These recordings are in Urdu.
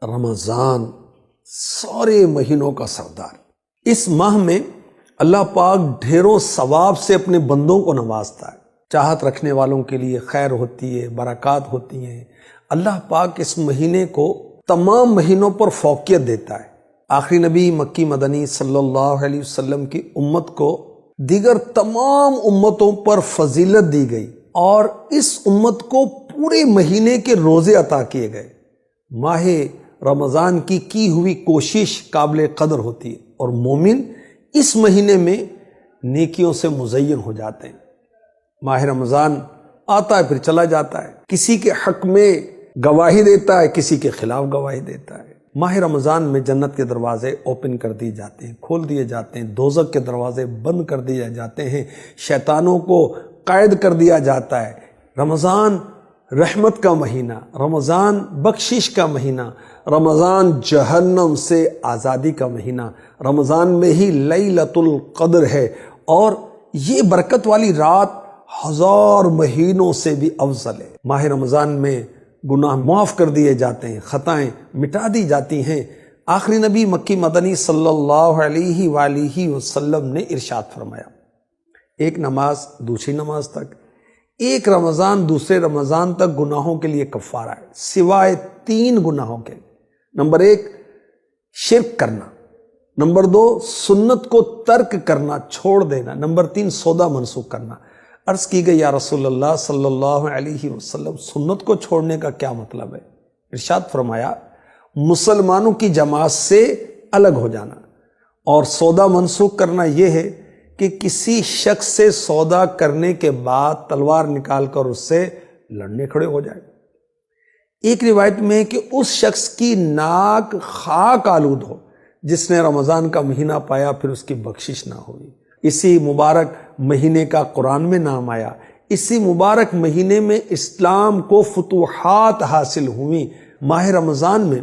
رمضان سارے مہینوں کا سردار۔ اس ماہ میں اللہ پاک ڈھیروں ثواب سے اپنے بندوں کو نوازتا ہے۔ چاہت رکھنے والوں کے لیے خیر ہوتی ہے، برکات ہوتی ہیں۔ اللہ پاک اس مہینے کو تمام مہینوں پر فوقیت دیتا ہے۔ آخری نبی مکی مدنی صلی اللہ علیہ وسلم کی امت کو دیگر تمام امتوں پر فضیلت دی گئی اور اس امت کو پورے مہینے کے روزے عطا کیے گئے۔ ماہ رمضان کی ہوئی کوشش قابل قدر ہوتی ہے اور مومن اس مہینے میں نیکیوں سے مزین ہو جاتے ہیں۔ ماہ رمضان آتا ہے پھر چلا جاتا ہے، کسی کے حق میں گواہی دیتا ہے، کسی کے خلاف گواہی دیتا ہے۔ ماہ رمضان میں جنت کے دروازے اوپن کر دیے جاتے ہیں، کھول دیے جاتے ہیں، دوزخ کے دروازے بند کر دیے جاتے ہیں، شیطانوں کو قید کر دیا جاتا ہے۔ رمضان رحمت کا مہینہ، رمضان بخشش کا مہینہ، رمضان جہنم سے آزادی کا مہینہ، رمضان میں ہی لیلۃ القدر ہے اور یہ برکت والی رات 1000 مہینوں سے بھی افضل ہے۔ ماہ رمضان میں گناہ معاف کر دیے جاتے ہیں، خطائیں مٹا دی جاتی ہیں۔ آخری نبی مکی مدنی صلی اللہ علیہ وآلہ وسلم نے ارشاد فرمایا، ایک نماز دوسری نماز تک، ایک رمضان دوسرے رمضان تک گناہوں کے لیے کفارہ ہے، سوائے 3 گناہوں کے۔ نمبر 1 شرک کرنا، نمبر 2 سنت کو ترک کرنا، چھوڑ دینا، نمبر 3 سودا منسوخ کرنا۔ عرض کی گئی یا رسول اللہ صلی اللہ علیہ وسلم سنت کو چھوڑنے کا کیا مطلب ہے؟ ارشاد فرمایا مسلمانوں کی جماعت سے الگ ہو جانا، اور سودا منسوخ کرنا یہ ہے کہ کسی شخص سے سودا کرنے کے بعد تلوار نکال کر اس سے لڑنے کھڑے ہو جائے۔ ایک روایت میں ہے کہ اس شخص کی ناک خاک آلود ہو جس نے رمضان کا مہینہ پایا پھر اس کی بخشش نہ ہوئی۔ اسی مبارک مہینے کا قرآن میں نام آیا، اسی مبارک مہینے میں اسلام کو فتوحات حاصل ہوئیں۔ ماہ رمضان میں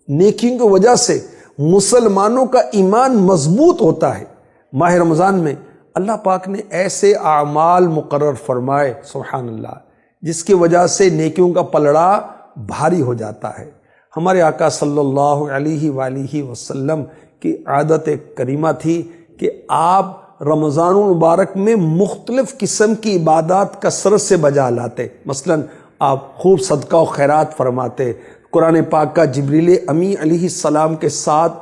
نیکیوں کی وجہ سے مسلمانوں کا ایمان مضبوط ہوتا ہے۔ ماہ رمضان میں اللہ پاک نے ایسے اعمال مقرر فرمائے سبحان اللہ جس کی وجہ سے نیکیوں کا پلڑا بھاری ہو جاتا ہے۔ ہمارے آقا صلی اللہ علیہ وآلہ وسلم کی عادت کریمہ تھی کہ آپ رمضان المبارک میں مختلف قسم کی عبادات کثرت سے بجا لاتے۔ مثلا آپ خوب صدقہ و خیرات فرماتے، قرآن پاک کا جبریل امی علیہ السلام کے ساتھ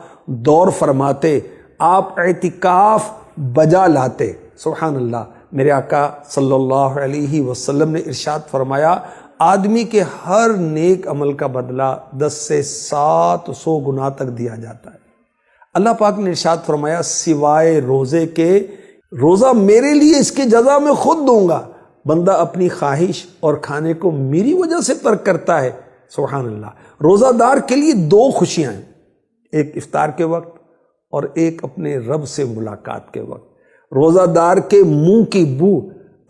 دور فرماتے، آپ اعتکاف بجا لاتے۔ سبحان اللہ، میرے آقا صلی اللہ علیہ وسلم نے ارشاد فرمایا آدمی کے ہر نیک عمل کا بدلہ 10 سے 700 گنا تک دیا جاتا ہے۔ اللہ پاک نے ارشاد فرمایا سوائے روزے کے، روزہ میرے لیے اس کے جزا میں خود دوں گا، بندہ اپنی خواہش اور کھانے کو میری وجہ سے ترک کرتا ہے۔ سبحان اللہ، روزہ دار کے لیے 2 خوشیاں ہیں، ایک افطار کے وقت اور ایک اپنے رب سے ملاقات کے وقت۔ روزہ دار کے منہ کی بو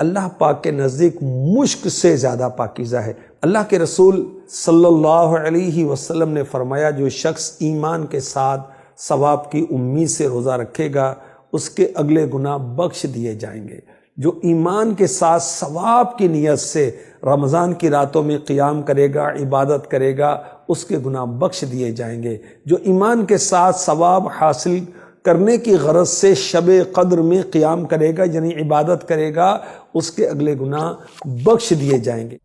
اللہ پاک کے نزدیک مشک سے زیادہ پاکیزہ ہے۔ اللہ کے رسول صلی اللہ علیہ وسلم نے فرمایا جو شخص ایمان کے ساتھ ثواب کی امید سے روزہ رکھے گا اس کے اگلے گناہ بخش دیے جائیں گے۔ جو ایمان کے ساتھ ثواب کی نیت سے رمضان کی راتوں میں قیام کرے گا، عبادت کرے گا، اس کے گناہ بخش دیے جائیں گے۔ جو ایمان کے ساتھ ثواب حاصل کرنے کی غرض سے شب قدر میں قیام کرے گا یعنی عبادت کرے گا، اس کے اگلے گناہ بخش دیے جائیں گے۔